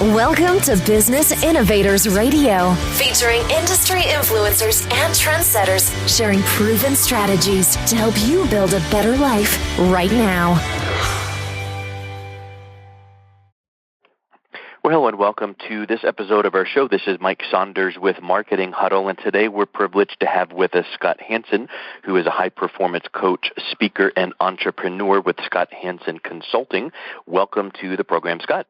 Welcome to Business Innovators Radio, featuring industry influencers and trendsetters sharing proven strategies to help you build a better life right now. Well, hello and welcome to this episode of our show. This is Mike Saunders with Marketing Huddle, and today we're privileged to have with us Scott Hansen, who is a high-performance coach, speaker, and entrepreneur with Scott Hansen Consulting. Welcome to the program, Scott.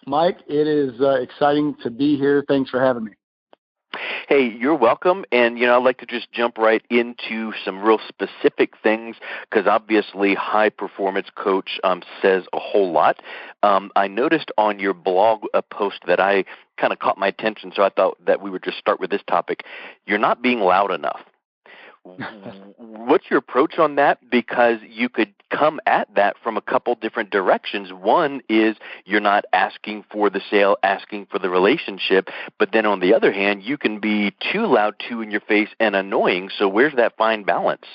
Mike, it is exciting to be here. Thanks for having me. Hey, you're welcome. And, I'd like to just jump right into some real specific things because obviously high performance coach says a whole lot. I noticed on your blog a post that I kind of caught my attention, so I thought that we would just start with this topic. You're not being loud enough. What's your approach on that? Because you could come at that from a couple different directions. One is you're not asking for the sale, asking for the relationship. But then on the other hand, you can be too loud, too in your face, and annoying. So where's that fine balance?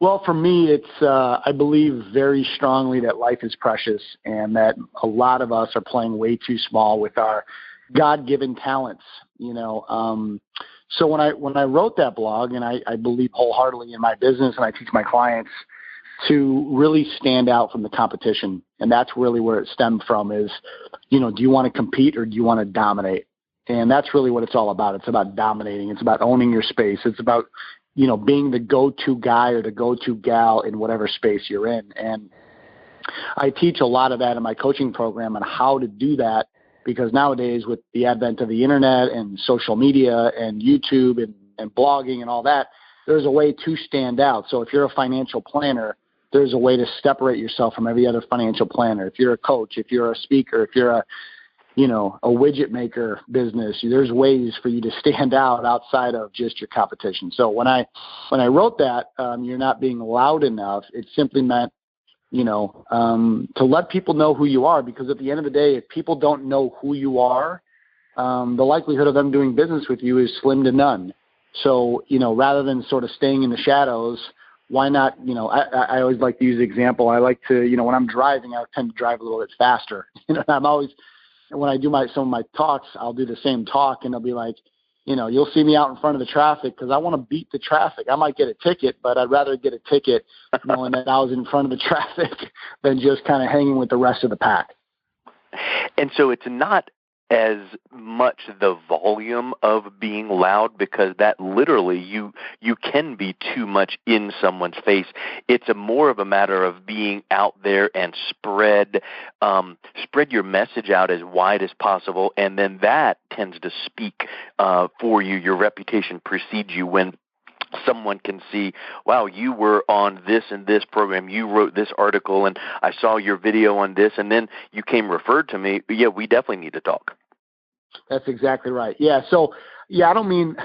Well, for me, it's I believe very strongly that life is precious and that a lot of us are playing way too small with our God-given talents, So when I wrote that blog, and I believe wholeheartedly in my business and I teach my clients to really stand out from the competition, and that's really where it stemmed from is, do you want to compete or do you want to dominate? And that's really what it's all about. It's about dominating. It's about owning your space. It's about, being the go-to guy or the go-to gal in whatever space you're in. And I teach a lot of that in my coaching program on how to do that. Because nowadays, with the advent of the internet and social media and YouTube and blogging and all that, there's a way to stand out. So if you're a financial planner, there's a way to separate yourself from every other financial planner. If you're a coach, if you're a speaker, if you're a widget maker business, there's ways for you to stand out outside of just your competition. So when I wrote that, you're not being loud enough, it simply meant to let people know who you are, because at the end of the day, if people don't know who you are, the likelihood of them doing business with you is slim to none. So, rather than sort of staying in the shadows, why not, I always like to use the example. I like to, when I'm driving, I tend to drive a little bit faster. I'm always, when I do some of my talks, I'll do the same talk and they'll be like, you'll see me out in front of the traffic because I want to beat the traffic. I might get a ticket, but I'd rather get a ticket knowing that I was in front of the traffic than just kind of hanging with the rest of the pack. And so it's not as much the volume of being loud, because that literally you can be too much in someone's face. It's more of a matter of being out there and spread your message out as wide as possible, and then that tends to speak for you. Your reputation precedes you when someone can see, wow, you were on this and this program, you wrote this article, and I saw your video on this, and then you came referred to me. Yeah, we definitely need to talk. That's exactly right. Yeah. So, I don't mean,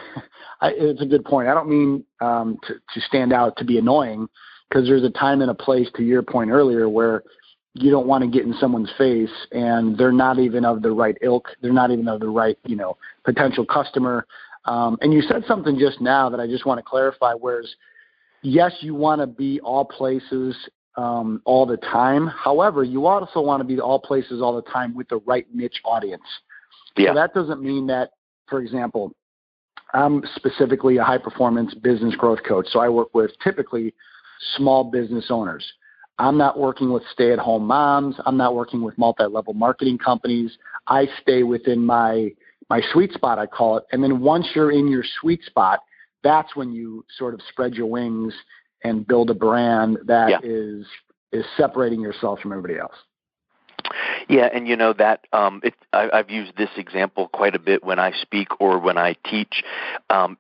it's a good point. I don't mean to stand out, to be annoying, because there's a time and a place, to your point earlier, where you don't want to get in someone's face and they're not even of the right ilk. They're not even of the right, potential customer. And you said something just now that I just want to clarify, whereas, yes, you want to be all places all the time. However, you also want to be all places all the time with the right niche audience. Yeah. So that doesn't mean that, for example, I'm specifically a high-performance business growth coach. So I work with typically small business owners. I'm not working with stay-at-home moms. I'm not working with multi-level marketing companies. I stay within my sweet spot, I call it. And then once you're in your sweet spot, that's when you sort of spread your wings and build a brand that is separating yourself from everybody else. Yeah, and that I've used this example quite a bit when I speak or when I teach,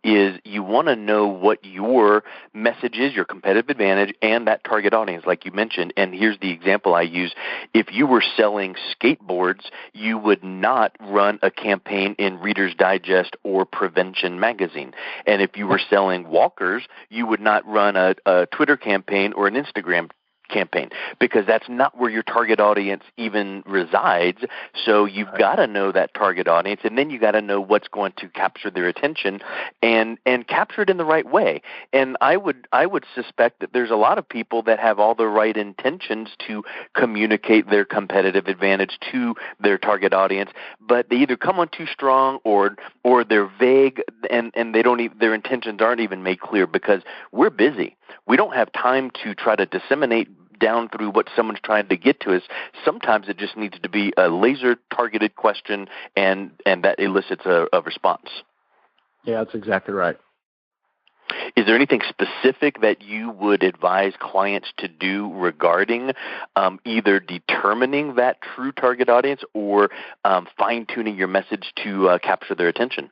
is you want to know what your message is, your competitive advantage, and that target audience, like you mentioned. And here's the example I use. If you were selling skateboards, you would not run a campaign in Reader's Digest or Prevention Magazine. And if you were selling walkers, you would not run a Twitter campaign or an Instagram campaign, because that's not where your target audience even resides. So you've got to know that target audience, and then you got to know what's going to capture their attention and capture it in the right way. And I would suspect that there's a lot of people that have all the right intentions to communicate their competitive advantage to their target audience, but they either come on too strong or they're vague, and they don't even, their intentions aren't even made clear, because we're busy. We don't have time to try to disseminate down through what someone's trying to get to us. Sometimes it just needs to be a laser targeted question, and that elicits a response. Yeah, that's exactly right. Is there anything specific that you would advise clients to do regarding either determining that true target audience or fine-tuning your message to capture their attention?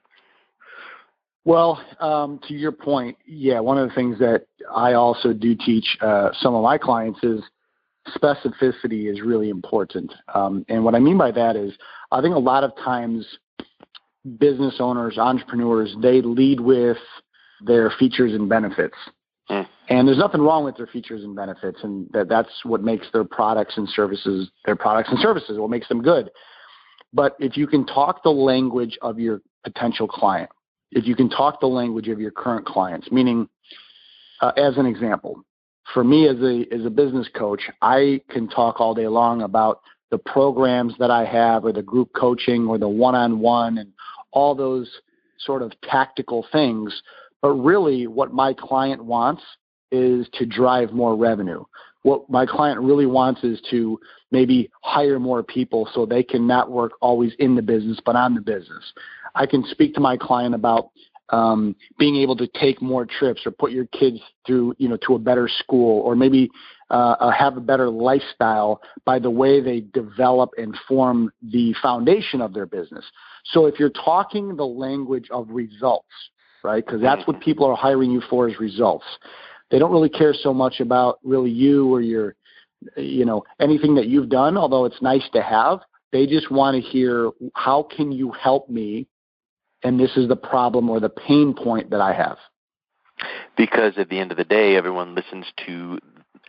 Well, to your point, yeah, one of the things that I also do teach some of my clients is specificity is really important. And what I mean by that is, I think a lot of times business owners, entrepreneurs, they lead with their features and benefits. And there's nothing wrong with their features and benefits, and that's what makes their products and services, what makes them good. But if you can talk the language of your potential client, if you can talk the language of your current clients, meaning, as an example, for me as a business coach, I can talk all day long about the programs that I have, or the group coaching, or the one-on-one, and all those sort of tactical things. But really what my client wants is to drive more revenue. What my client really wants is to maybe hire more people so they can not work always in the business, but on the business. I can speak to my client about being able to take more trips, or put your kids through, to a better school, or maybe have a better lifestyle by the way they develop and form the foundation of their business. So if you're talking the language of results, right, because that's what people are hiring you for, is results. They don't really care so much about really you or your, anything that you've done, although it's nice to have. They just want to hear, how can you help me? And this is the problem or the pain point that I have. Because at the end of the day, everyone listens to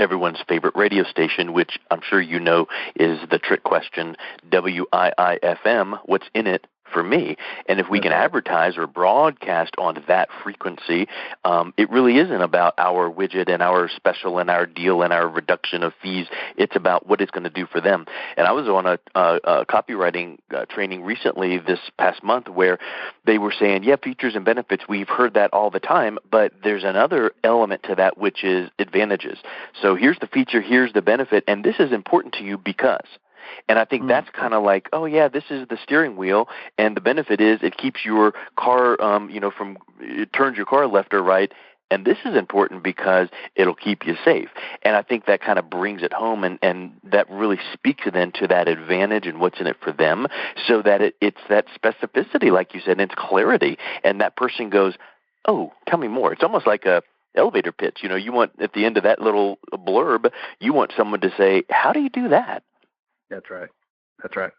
everyone's favorite radio station, which I'm sure you know is the trick question, WIIFM, what's in it for me? And if we can advertise or broadcast on that frequency, it really isn't about our widget and our special and our deal and our reduction of fees. It's about what it's going to do for them. And I was on a copywriting training recently this past month where they were saying, yeah, features and benefits, we've heard that all the time, but there's another element to that, which is advantages. So here's the feature, here's the benefit, and this is important to you because. And I think that's kind of like, oh yeah, this is the steering wheel, and the benefit is it keeps your car, it turns your car left or right, and this is important because it'll keep you safe. And I think that kind of brings it home, and that really speaks then to that advantage and what's in it for them, so that it's that specificity, like you said, and it's clarity, and that person goes, oh, tell me more. It's almost like a elevator pitch. You want, at the end of that little blurb, you want someone to say, how do you do that? That's right. That's right.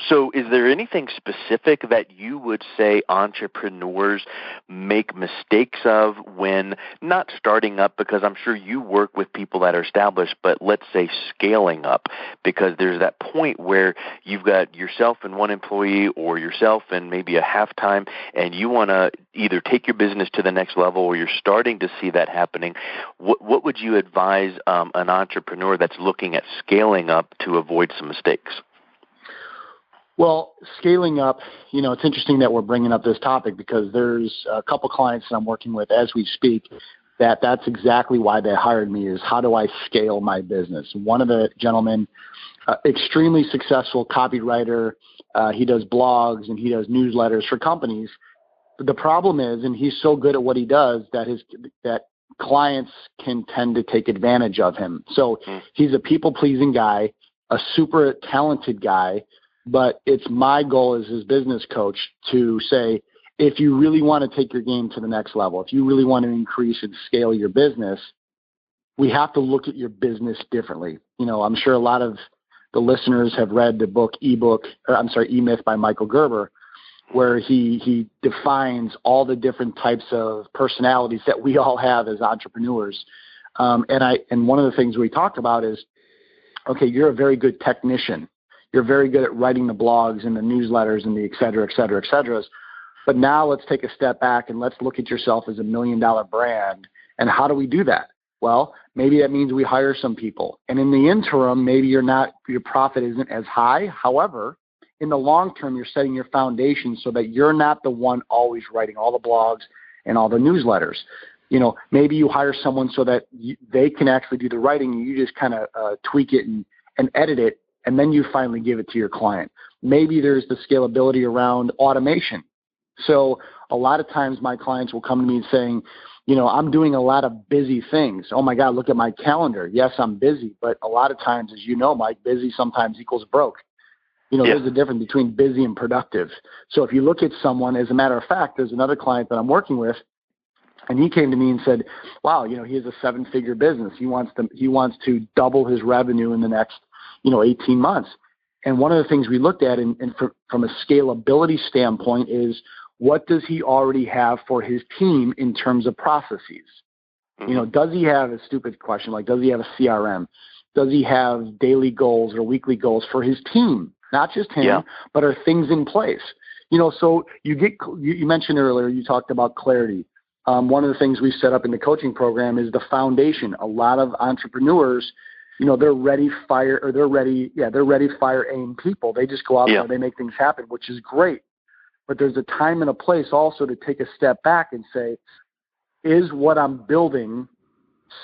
So is there anything specific that you would say entrepreneurs make mistakes of when not starting up, because I'm sure you work with people that are established, but let's say scaling up, because there's that point where you've got yourself and one employee, or yourself and maybe a half-time, and you want to either take your business to the next level, or you're starting to see that happening. What would you advise an entrepreneur that's looking at scaling up to avoid some mistakes? Well, scaling up, it's interesting that we're bringing up this topic, because there's a couple clients that I'm working with as we speak that's exactly why they hired me, is how do I scale my business? One of the gentlemen, extremely successful copywriter, he does blogs and he does newsletters for companies. But the problem is, and he's so good at what he does, that clients can tend to take advantage of him. So he's a people-pleasing guy, a super talented guy, but it's my goal as his business coach to say, if you really want to take your game to the next level, if you really want to increase and scale your business, we have to look at your business differently. I'm sure a lot of the listeners have read the book E-Myth by Michael Gerber, where he defines all the different types of personalities that we all have as entrepreneurs. And one of the things we talk about is, okay, you're a very good technician. You're very good at writing the blogs and the newsletters and the et cetera, et cetera, et cetera. But now let's take a step back and let's look at yourself as $1 million brand. And how do we do that? Well, maybe that means we hire some people. And in the interim, maybe your profit isn't as high. However, in the long term, you're setting your foundation so that you're not the one always writing all the blogs and all the newsletters. Maybe you hire someone so that they can actually do the writing, and you just kind of tweak it and edit it, and then you finally give it to your client. Maybe there's the scalability around automation. So a lot of times my clients will come to me and saying, I'm doing a lot of busy things. Oh my God, look at my calendar. Yes, I'm busy, but a lot of times, as you know, Mike, busy sometimes equals broke. There's a difference between busy and productive. So if you look at someone, as a matter of fact, there's another client that I'm working with, and he came to me and said, wow, he has a 7-figure business. He wants to double his revenue in the next, 18 months. And one of the things we looked at from a scalability standpoint is, what does he already have for his team in terms of processes? Mm-hmm. Does he have a stupid question, like does he have a CRM? Does he have daily goals or weekly goals for his team? Not just him, but are things in place? So you mentioned earlier, you talked about clarity. One of the things we set up in the coaching program is the foundation. A lot of entrepreneurs, they're ready, fire, aim people. They just go out there, they make things happen, which is great. But there's a time and a place also to take a step back and say, is what I'm building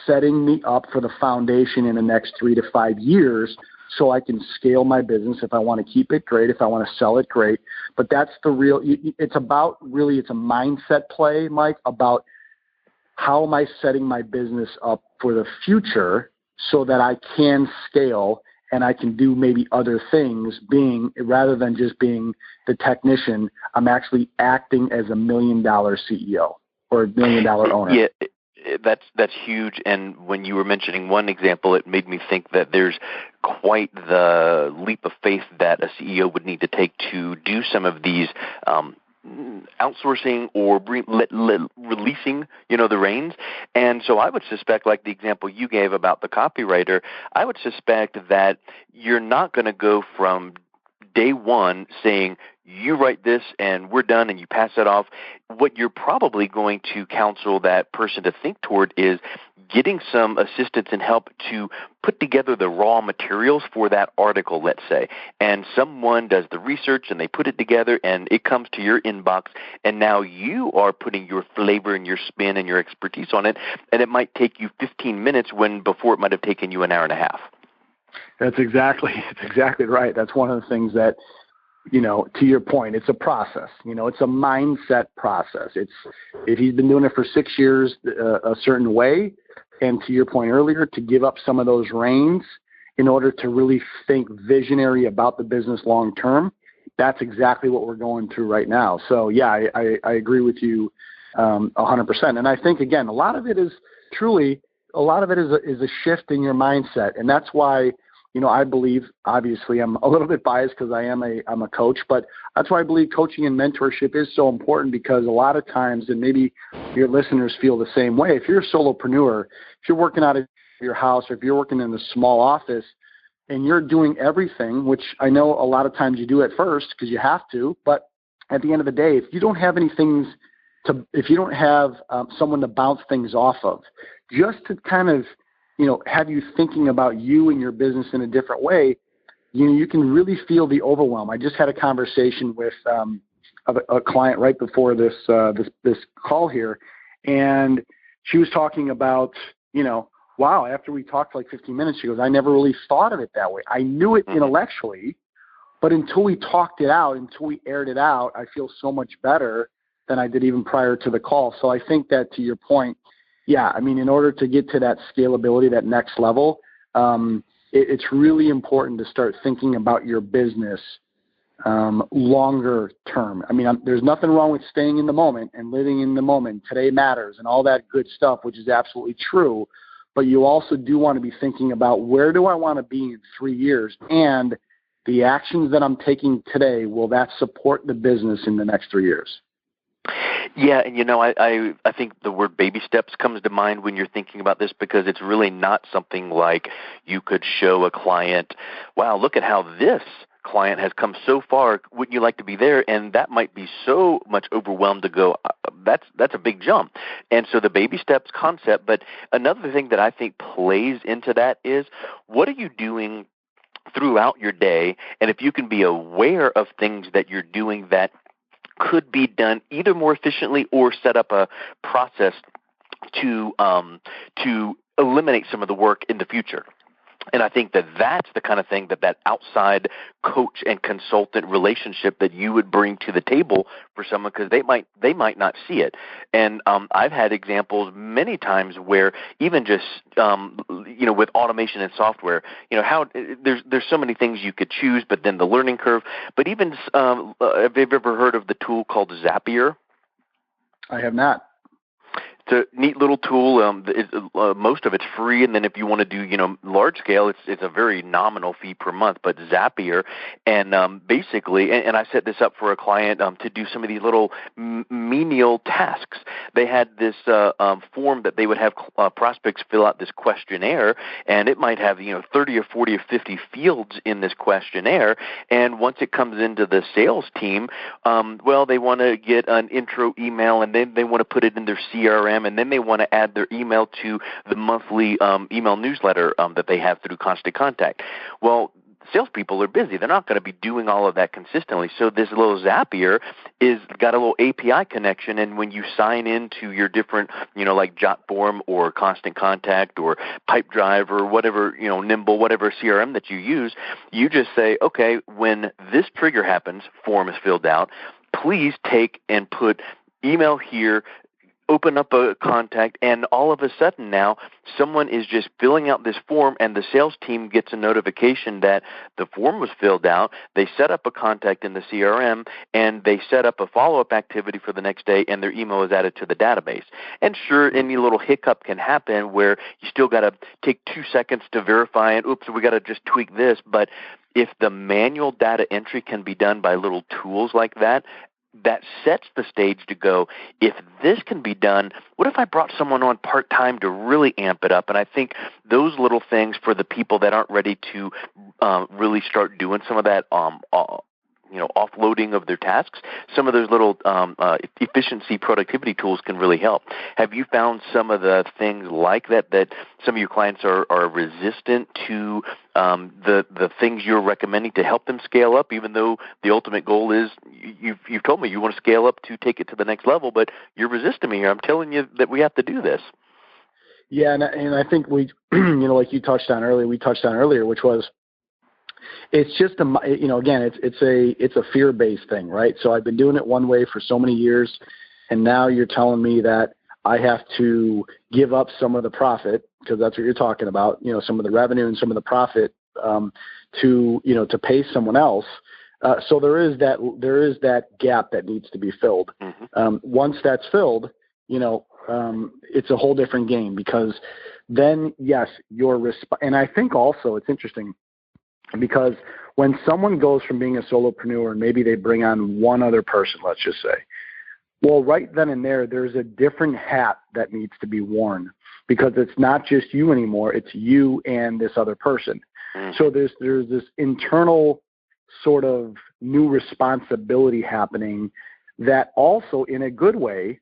setting me up for the foundation in the next 3 to 5 years so I can scale my business? If I want to keep it, great. If I want to sell it, great. But that's it's a mindset play, Mike, about how am I setting my business up for the future so that I can scale and I can do maybe other things, rather than just being the technician, I'm actually acting as $1 million CEO or $1 million owner. Yeah, that's huge. And when you were mentioning one example, it made me think that there's quite the leap of faith that a CEO would need to take to do some of these outsourcing or releasing, the reins. And so I would suspect, like the example you gave about the copywriter, I would suspect that you're not going to go from day one saying, you write this and we're done and you pass it off. What you're probably going to counsel that person to think toward is getting some assistance and help to put together the raw materials for that article, let's say. And someone does the research and they put it together and it comes to your inbox, and now you are putting your flavor and your spin and your expertise on it, and it might take you 15 minutes when before it might have taken you an hour and a half. That's exactly right. That's one of the things that, to your point, it's a process. It's a mindset process. If he's been doing it for 6 years a certain way, and to your point earlier, to give up some of those reins in order to really think visionary about the business long term, that's exactly what we're going through right now. So yeah, I agree with you 100%. And I think, again, a lot of it is a shift in your mindset, and that's why. I believe, obviously, I'm a little bit biased because I'm a coach, but that's why I believe coaching and mentorship is so important, because a lot of times, and maybe your listeners feel the same way, if you're a solopreneur, if you're working out of your house, or if you're working in a small office and you're doing everything, which I know a lot of times you do at first because you have to, but at the end of the day, if you don't have someone to bounce things off of, just to kind of have you thinking about you and your business in a different way, you can really feel the overwhelm. I just had a conversation with a client right before this call here, and she was talking about, wow, after we talked for like 15 minutes, she goes, I never really thought of it that way. I knew it intellectually, but until we talked it out, until we aired it out, I feel so much better than I did even prior to the call. So I think that, to your point, yeah, I mean, in order to get to that scalability, that next level, it's really important to start thinking about your business longer term. I mean, there's nothing wrong with staying in the moment and living in the moment. Today matters and all that good stuff, which is absolutely true. But you also do want to be thinking about, where do I want to be in 3 years? And the actions that I'm taking today, will that support the business in the next 3 years? Yeah, and I think the word baby steps comes to mind when you're thinking about this, because it's really not something like you could show a client, wow, look at how this client has come so far. Wouldn't you like to be there? And that might be so much overwhelmed to go, that's a big jump. And so the baby steps concept, but another thing that I think plays into that is, what are you doing throughout your day? And if you can be aware of things that you're doing that could be done either more efficiently or set up a process to eliminate some of the work in the future. And I think that that's the kind of thing that outside coach and consultant relationship that you would bring to the table for someone, because they might not see it. And I've had examples many times where even just with automation and software, how there's so many things you could choose, but then the learning curve. But even have you ever heard of the tool called Zapier? I have not. It's a neat little tool. Most of it's free, and then if you want to do, large scale, it's a very nominal fee per month. But Zapier, and basically, and I set this up for a client to do some of these little menial tasks. They had this form that they would have prospects fill out this questionnaire, and it might have 30 or 40 or 50 fields in this questionnaire. And once it comes into the sales team, they want to get an intro email, and then they want to put it in their CRM. And then they want to add their email to the monthly email newsletter that they have through Constant Contact. Well, salespeople are busy. They're not going to be doing all of that consistently. So this little Zapier is got a little API connection, and when you sign into your different, like Jotform or Constant Contact or Pipedrive or whatever, Nimble, whatever CRM that you use, you just say, okay, when this trigger happens, form is filled out, please take and put email here, open up a contact, and all of a sudden now someone is just filling out this form, and the sales team gets a notification that the form was filled out. They set up a contact in the CRM, and they set up a follow-up activity for the next day, and their email is added to the database. And sure, any little hiccup can happen where you still got to take 2 seconds to verify, and oops, we got to just tweak this. But if the manual data entry can be done by little tools like that, that sets the stage to go, if this can be done, what if I brought someone on part-time to really amp it up? And I think those little things for the people that aren't ready to really start doing some of that offloading of their tasks, some of those little efficiency productivity tools can really help. Have you found some of the things like that some of your clients are resistant to the things you're recommending to help them scale up, even though the ultimate goal is, you've told me you want to scale up to take it to the next level, but you're resisting me here. I'm telling you that we have to do this. Yeah, and I think we, like we touched on earlier, which was, it's just again, it's a fear-based thing, right? So I've been doing it one way for so many years, and now you're telling me that I have to give up some of the profit, because that's what you're talking about, some of the revenue and some of the profit to pay someone else. So there is that gap that needs to be filled. Mm-hmm. Once that's filled, it's a whole different game, because then yes, and I think also it's interesting, because when someone goes from being a solopreneur and maybe they bring on one other person, let's just say, well, right then and there's a different hat that needs to be worn, because it's not just you anymore. It's you and this other person. Mm. So there's this internal sort of new responsibility happening that also, in a good way,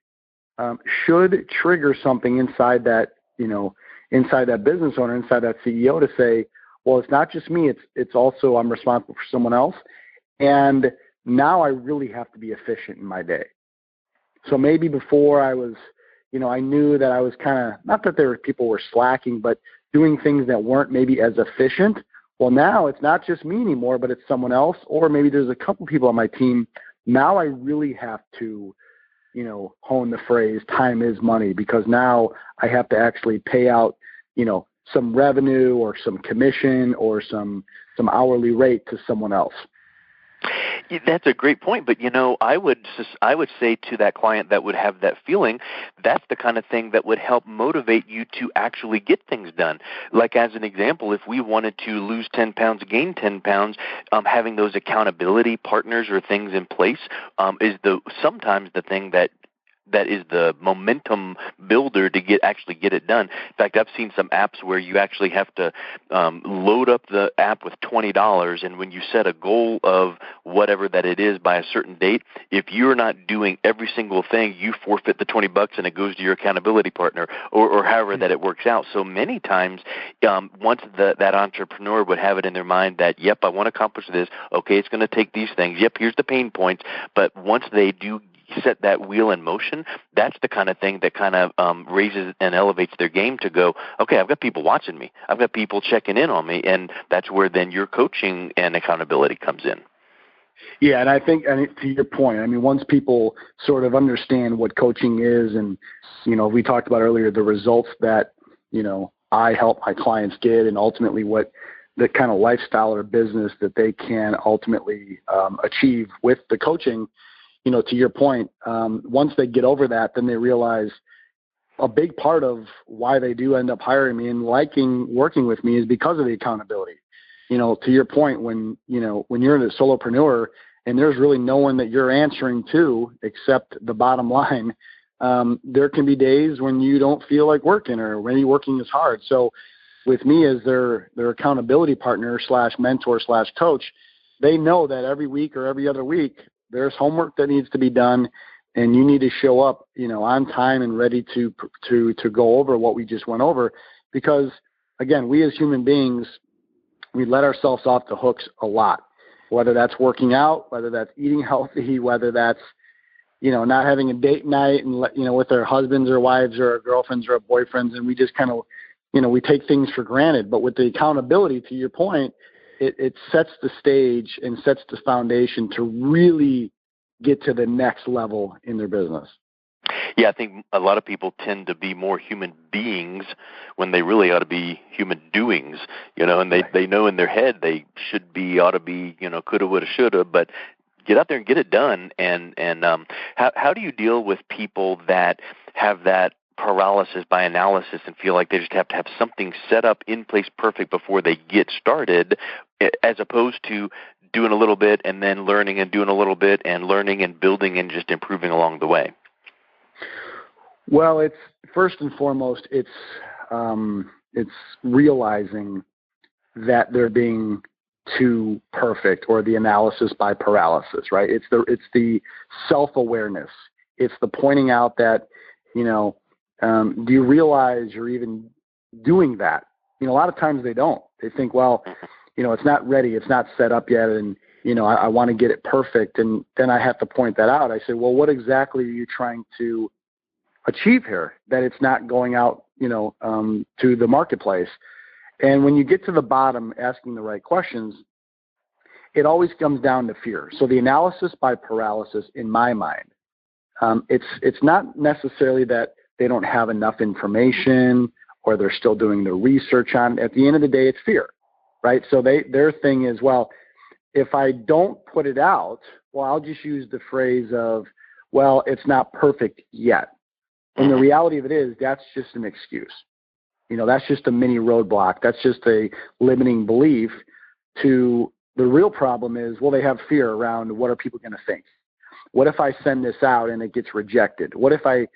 should trigger something inside that business owner, inside that CEO, to say, well, it's not just me. It's also, I'm responsible for someone else. And now I really have to be efficient in my day. So maybe before I was, I knew that I was kind of, not that people were slacking, but doing things that weren't maybe as efficient. Well, now it's not just me anymore, but it's someone else, or maybe there's a couple people on my team. Now I really have to, hone the phrase, time is money, because now I have to actually pay out, some revenue or some commission or some hourly rate to someone else. That's a great point, but I would say to that client that would have that feeling, that's the kind of thing that would help motivate you to actually get things done. Like, as an example, if we wanted to lose 10 pounds, gain 10 pounds, having those accountability partners or things in place is sometimes the thing that that is the momentum builder to actually get it done. In fact, I've seen some apps where you actually have to load up the app with $20, and when you set a goal of whatever that it is by a certain date, if you're not doing every single thing, you forfeit the $20 and it goes to your accountability partner, or however that it works out. So many times, once that entrepreneur would have it in their mind that, yep, I want to accomplish this, okay, it's going to take these things, yep, here's the pain points, but once they do set that wheel in motion, that's the kind of thing that kind of raises and elevates their game to go, okay, I've got people watching me, I've got people checking in on me, and that's where then your coaching and accountability comes in. Yeah, and I think, and to your point, I mean, once people sort of understand what coaching is, and, you know, we talked about earlier the results that, you know, I help my clients get, and ultimately what the kind of lifestyle or business that they can ultimately achieve with the coaching, you know, to your point, once they get over that, then they realize a big part of why they do end up hiring me and liking working with me is because of the accountability. You know, to your point, when you're a solopreneur and there's really no one that you're answering to except the bottom line, there can be days when you don't feel like working or when working is hard. So with me as their accountability partner / mentor / coach, they know that every week or every other week, there's homework that needs to be done, and you need to show up, you know, on time and ready to go over what we just went over. Because again, we as human beings, we let ourselves off the hooks a lot, whether that's working out, whether that's eating healthy, whether that's, you know, not having a date night and, you know, with our husbands or wives or our girlfriends or our boyfriends. And we just kind of, you know, we take things for granted. But with the accountability, to your point, it sets the stage and sets the foundation to really get to the next level in their business. Yeah, I think a lot of people tend to be more human beings when they really ought to be human doings, you know, and they know in their head they ought to be, you know, coulda, woulda, shoulda, but get out there and get it done. And how do you deal with people that have that paralysis by analysis and feel like they just have to have something set up in place perfect before they get started, as opposed to doing a little bit and then learning and doing a little bit and learning and building and just improving along the way? Well, it's first and foremost, it's realizing that they're being too perfect, or the analysis by paralysis, right? It's the self-awareness. It's the pointing out that, you know, do you realize you're even doing that? You know, a lot of times they don't. They think, well, you know, it's not ready, it's not set up yet, and, you know, I want to get it perfect. And then I have to point that out. I say, well, what exactly are you trying to achieve here that it's not going out, you know, to the marketplace? And when you get to the bottom, asking the right questions, it always comes down to fear. So the analysis by paralysis, in my mind, it's not necessarily that they don't have enough information or they're still doing the research on it. At the end of the day, it's fear, right? So their thing is, well, if I don't put it out, well, I'll just use the phrase of, well, it's not perfect yet. And the reality of it is, that's just an excuse. You know, that's just a mini roadblock. That's just a limiting belief. To the real problem is, well, they have fear around, what are people going to think? What if I send this out and it gets rejected? What if I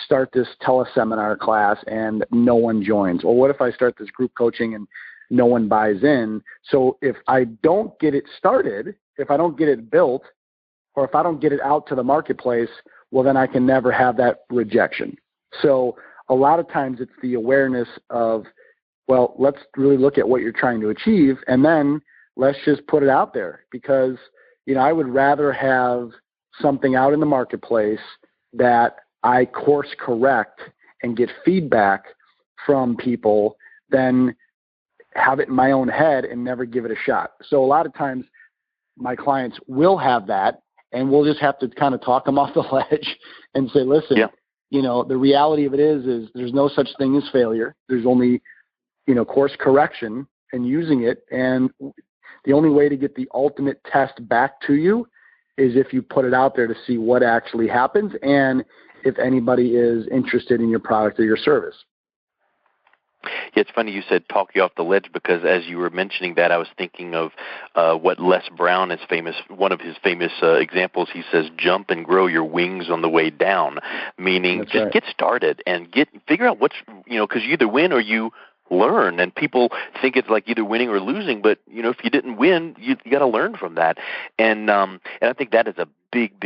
start this teleseminar class and no one joins? Or what if I start this group coaching and no one buys in? So if I don't get it started, if I don't get it built, or if I don't get it out to the marketplace, well, then I can never have that rejection. So a lot of times it's the awareness of, well, let's really look at what you're trying to achieve, and then let's just put it out there. Because, you know, I would rather have something out in the marketplace that I course correct and get feedback from people than have it in my own head and never give it a shot. So a lot of times my clients will have that, and we'll just have to kind of talk them off the ledge and say, listen, you know, the reality of it is there's no such thing as failure. There's only, you know, course correction and using it. And the only way to get the ultimate test back to you is if you put it out there to see what actually happens and if anybody is interested in your product or your service. Yeah, it's funny you said talk you off the ledge, because as you were mentioning that, I was thinking of what Les Brown is famous. One of his famous examples, he says, "Jump and grow your wings on the way down," meaning That's just right. get started and figure out what's, because you either win or you learn, and people think it's like either winning or losing, but if you didn't win, you got to learn from that, and I think that is a big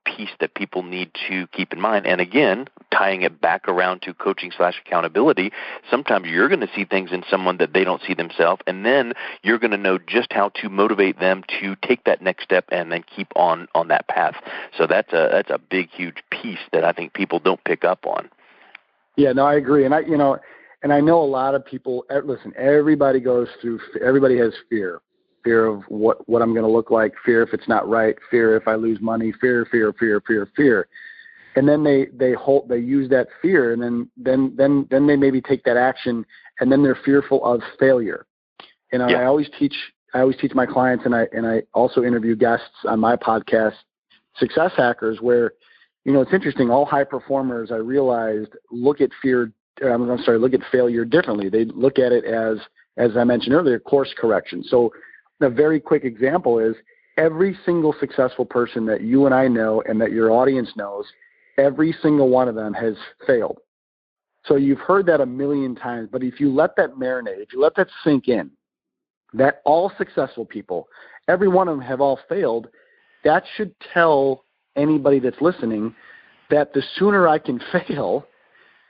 piece that people need to keep in mind. And again, tying it back around to coaching / accountability, sometimes you're going to see things in someone that they don't see themselves, and then you're going to know just how to motivate them to take that next step and then keep on that path. So that's a big, huge piece that I think people don't pick up on. Yeah, no, I agree. And I know a lot of people, listen, everybody has fear of what I'm going to look like, fear if it's not right, fear if I lose money, fear. And then they use that fear, and then they maybe take that action, and then they're fearful of failure. And I always teach my clients, and I also interview guests on my podcast, Success Hackers, where, it's interesting. All high performers, I realized, look at failure differently. They look at it as I mentioned earlier, course correction. So a very quick example is every single successful person that you and I know and that your audience knows, every single one of them has failed. So you've heard that a million times, but if you let that marinate, if you let that sink in, that all successful people, every one of them have all failed, that should tell anybody that's listening that the sooner I can fail,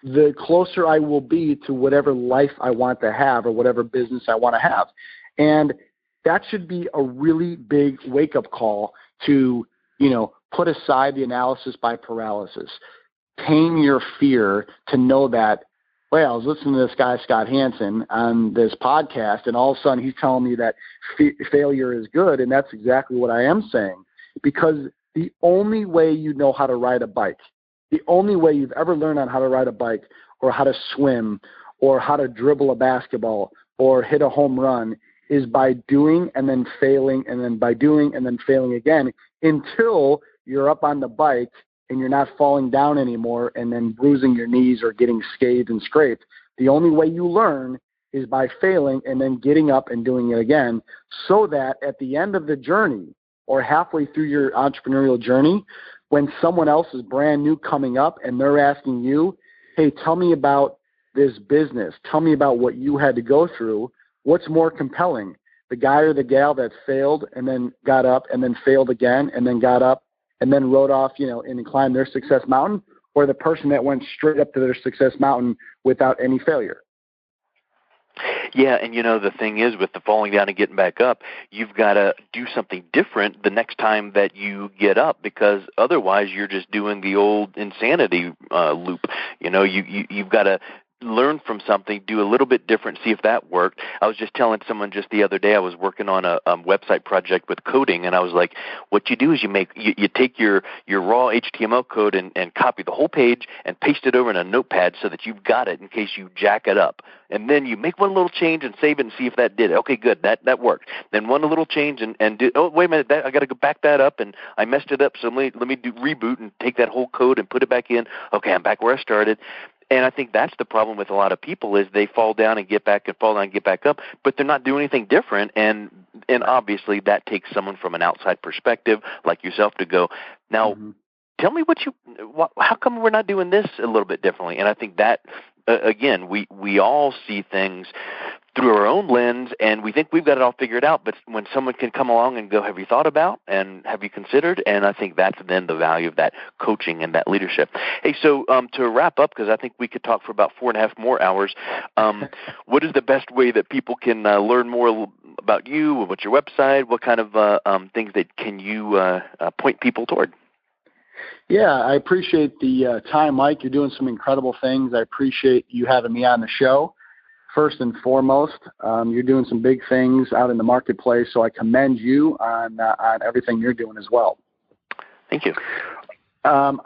the closer I will be to whatever life I want to have or whatever business I want to have. And that should be a really big wake-up call to, put aside the analysis by paralysis. Tame your fear to know that, well, I was listening to this guy, Scott Hansen, on this podcast, and all of a sudden he's telling me that failure is good, and that's exactly what I am saying. Because the only way you know how to ride a bike, the only way you've ever learned on how to ride a bike or how to swim or how to dribble a basketball or hit a home run is by doing and then failing, and then by doing and then failing again until you're up on the bike and you're not falling down anymore and then bruising your knees or getting scathed and scraped. The only way you learn is by failing and then getting up and doing it again, so that at the end of the journey or halfway through your entrepreneurial journey, when someone else is brand new coming up and they're asking you, hey, tell me about this business, tell me about what you had to go through, what's more compelling, the guy or the gal that failed and then got up and then failed again and then got up and then rode off, and climbed their success mountain, or the person that went straight up to their success mountain without any failure? Yeah, and the thing is, with the falling down and getting back up, you've got to do something different the next time that you get up, because otherwise you're just doing the old insanity loop. You've got to learn from something, do a little bit different, see if that worked. I was just telling someone just the other day, I was working on a website project with coding, and I was like, what you do is you take your raw HTML code and copy the whole page and paste it over in a notepad so that you've got it in case you jack it up. And then you make one little change and save it and see if that did it. Okay, good, that worked. Then one little change and do, oh, wait a minute, I got to go back that up, and I messed it up, so let me do reboot and take that whole code and put it back in. Okay, I'm back where I started. And I think that's the problem with a lot of people, is they fall down and get back and fall down and get back up, but they're not doing anything different. And obviously that takes someone from an outside perspective like yourself to go, now, tell me how come we're not doing this a little bit differently? And I think that, again, we all see things through our own lens, and we think we've got it all figured out. But when someone can come along and go, have you thought about and have you considered? And I think that's then the value of that coaching and that leadership. Hey, so to wrap up, because I think we could talk for about 4.5 more hours, what is the best way that people can learn more about you? What's your website? What kind of things that can you point people toward? Yeah, I appreciate the time, Mike. You're doing some incredible things. I appreciate you having me on the show. First and foremost, you're doing some big things out in the marketplace, so I commend you on everything you're doing as well. Thank you. So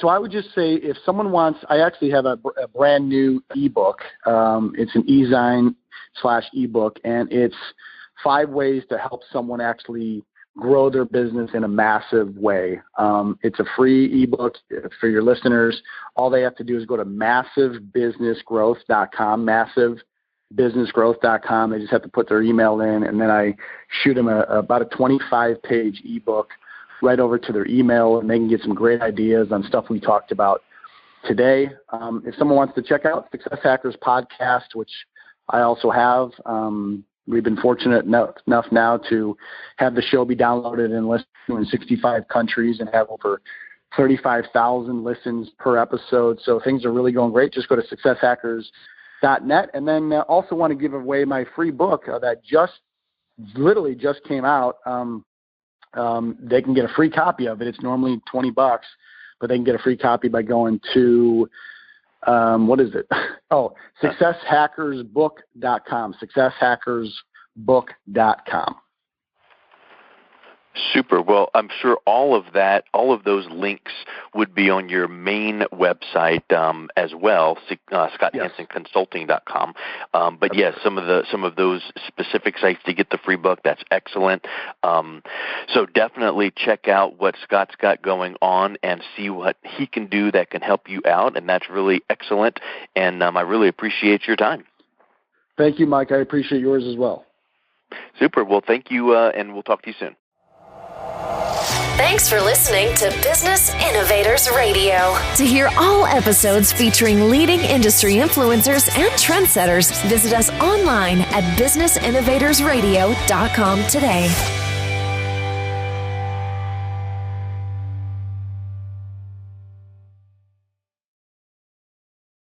I would just say, if someone wants, I actually have a brand new ebook. It's an e-zine /ebook, and it's 5 ways to help someone actually grow their business in a massive way. It's a free ebook for your listeners. All they have to do is go to massivebusinessgrowth.com, massivebusinessgrowth.com. They just have to put their email in, and then I shoot them about a 25-page ebook right over to their email, and they can get some great ideas on stuff we talked about today. If someone wants to check out Success Hackers podcast, which I also have, we've been fortunate enough now to have the show be downloaded and listened to in 65 countries and have over 35,000 listens per episode. So things are really going great. Just go to successhackers.net. And then also want to give away my free book that literally just came out. They can get a free copy of it. It's normally $20, but they can get a free copy by going to successhackersbook.com, successhackersbook.com. Super. Well, I'm sure all of those links would be on your main website as well, ScottHansenConsulting.com. But yes, some of those specific sites to get the free book, that's excellent. So definitely check out what Scott's got going on and see what he can do that can help you out, and that's really excellent. And I really appreciate your time. Thank you, Mike. I appreciate yours as well. Super. Well, thank you, and we'll talk to you soon. Thanks for listening to Business Innovators Radio. To hear all episodes featuring leading industry influencers and trendsetters, visit us online at businessinnovatorsradio.com today.